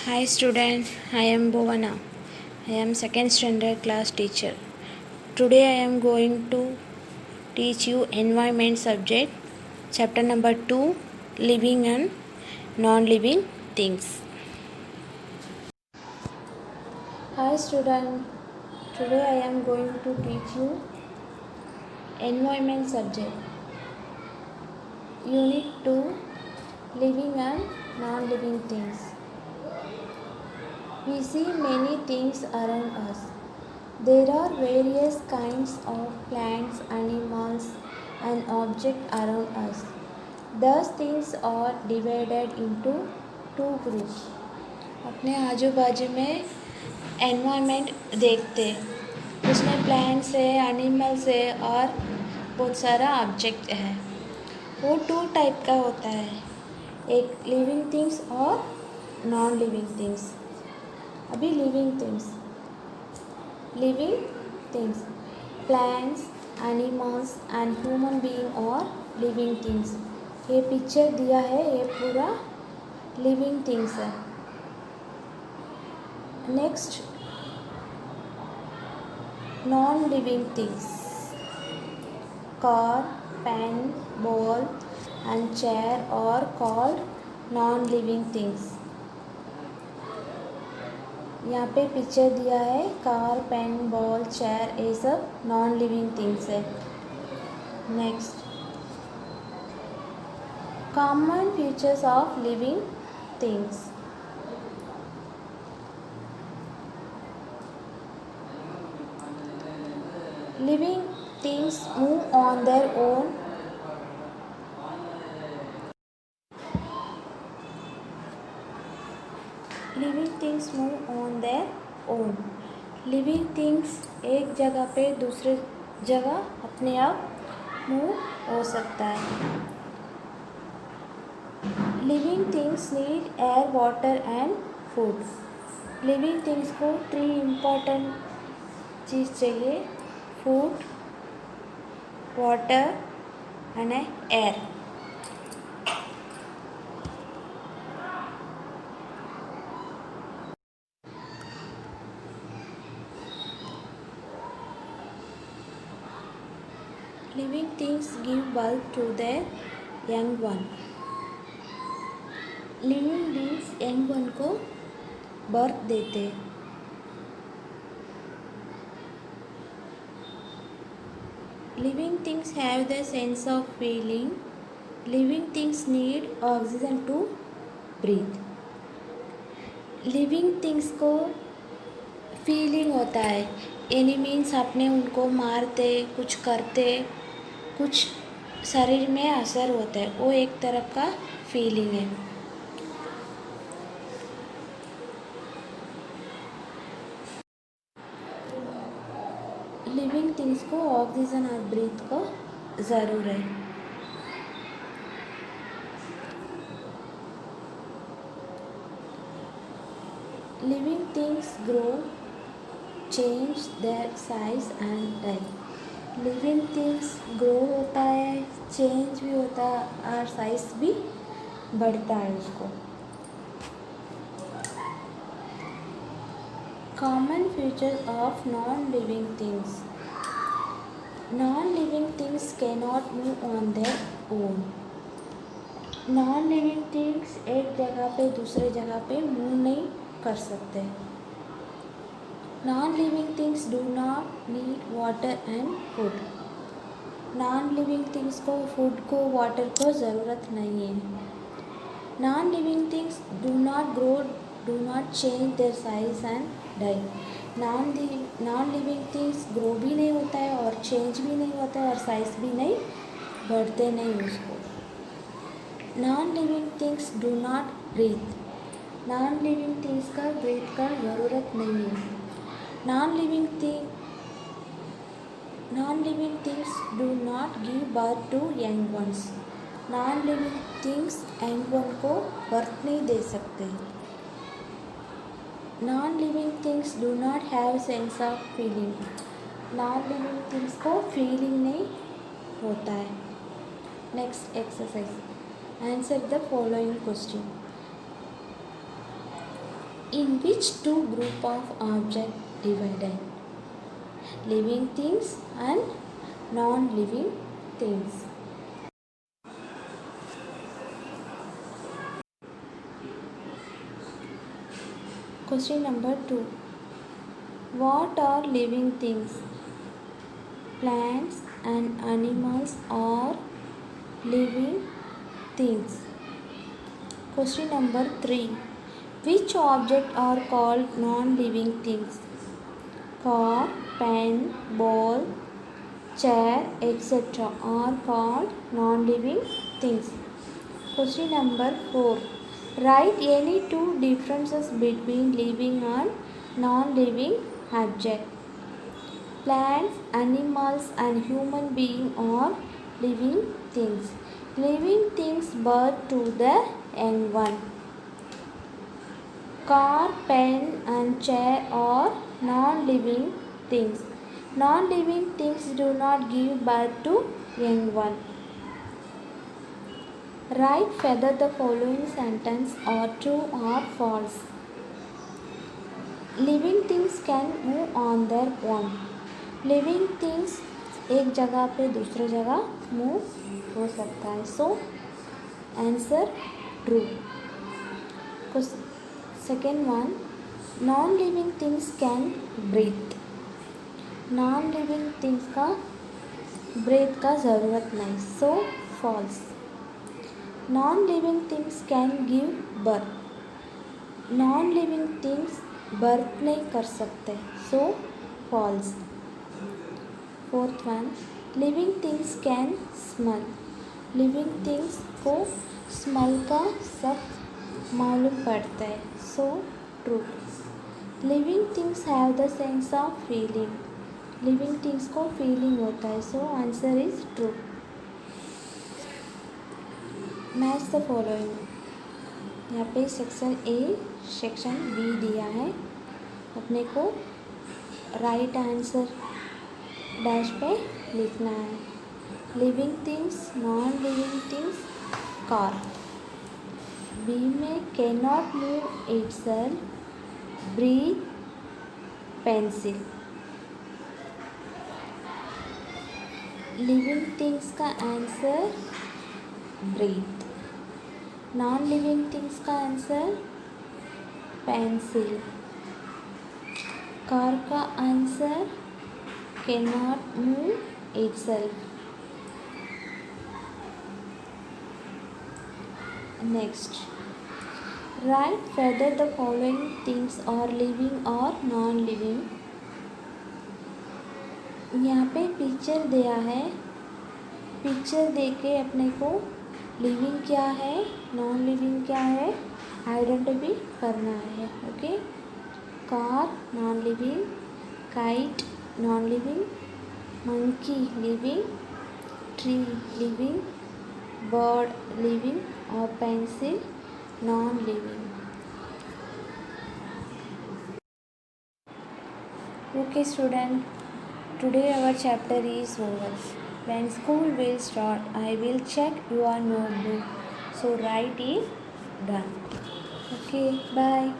Hi student, I am Bhovana. I am second standard class teacher. Today I am going to teach you environment subject, chapter number 2, living and non-living things. Hi student, today I am going to teach you environment subject, unit 2, living and non-living things. We see many things around us. There are various kinds of plants, animals, and objects around us. Those things are divided into two groups. अपने आजू बाजू में environment देखते, उसमें plants है, animals है और बहुत सारा ऑब्जेक्ट है. वो टू टाइप का होता है, एक लिविंग थिंग्स और नॉन लिविंग थिंग्स. अभी living things plants, animals and human being और living things. ये पिक्चर दिया है, ये पूरा living things है. Next non living things. Car, pen, ball and chair are called non living things. यहाँ पे पिक्चर दिया है, कार, पेन, बॉल, चेयर, ये सब नॉन लिविंग थिंग्स है. Next common features of living things. Living things move on their own. Living things move on their own. Living things एक जगह पे दूसरे जगह अपने आप मूव हो सकता है. Living things need air, water and food. Living things को 3 इम्पॉर्टेंट चीज़ चाहिए, food, water and air. Living things give birth to their young one. Living beings young one को बर्थ देते. Living things have the sense of feeling. Living things need oxygen to breathe. Living things को feeling होता है. Any means अपने उनको मारते, कुछ करते, कुछ शरीर में असर होता है, वो एक तरफ का फीलिंग है. लिविंग थिंग्स को ऑक्सीजन और ब्रीथ को ज़रूर है. Living things grow, change their size and die. Living things grow होता है, चेंज भी होता है और साइज भी बढ़ता है उसको. Common features of non living things. Non living things can not move on their own. Non living things एक जगह पे दूसरे जगह पे मूव नहीं कर सकते. Non living things do not need water and food. Non living things को फूड को वाटर को ज़रूरत नहीं है. Non living things do not grow, do not change their size and die. Non living things grow भी नहीं होता है और चेंज भी नहीं होता है और साइज भी नहीं बढ़ते नहीं उसको. Non living things do not breathe. Non living things का ब्रीथ का ज़रूरत नहीं है. Non living things do not give birth to young ones. Non living things young one को बर्थ नहीं दे सकते. Non living things do not have sense of feeling. Non living things को फीलिंग नहीं होता है. Next exercise. Answer the following question. In which two group of object divided? Living things and non-living things. Question number 2. What are living things? Plants and animals are living things. Question number 3. Which objects are called non-living things? Car, pen, ball, chair, etc. are called non-living things. Question number 4. Write any two differences between living and non-living objects. Plants, animals and human beings are living things. Living things birth to the young one. Car, pen and chair are non-living things. Non-living things do not give birth to young one. Write whether the following sentence are true or false. Living things can move on their own. Living things एक जगह पे दूसरे जगह move हो सकता है. So answer true. Second one, non living things can breathe. Non living things का breath का ज़रूरत नहीं. So false. Non living things can give birth. Non living things birth नहीं कर सकते. So false. Fourth one, living things can smell. Living things को smell का सब मालूम पड़ता है. So true. Living things have the sense of feeling. Living things को फीलिंग होता है. So answer is true. Match the following. यहाँ पे सेक्शन ए सेक्शन बी दिया है. अपने को राइट आंसर डैश पे लिखना है. Living things, non living things, car. B में cannot move itself, breathe, pencil. Living things का answer breathe. Non living things का आंसर पेंसिल. कार का answer cannot move itself. Next, write whether the following things are living or non-living. यहाँ पे picture दिया है. Picture दे के अपने को लिविंग क्या है, नॉन लिविंग क्या है, आइडेंटिफाई करना है. Okay. Car non living, kite non-living, monkey living, tree living, bird living or pencil non-living. Okay student, today our chapter is over. When school will start, I will check your notebook. So write is done. Okay, bye.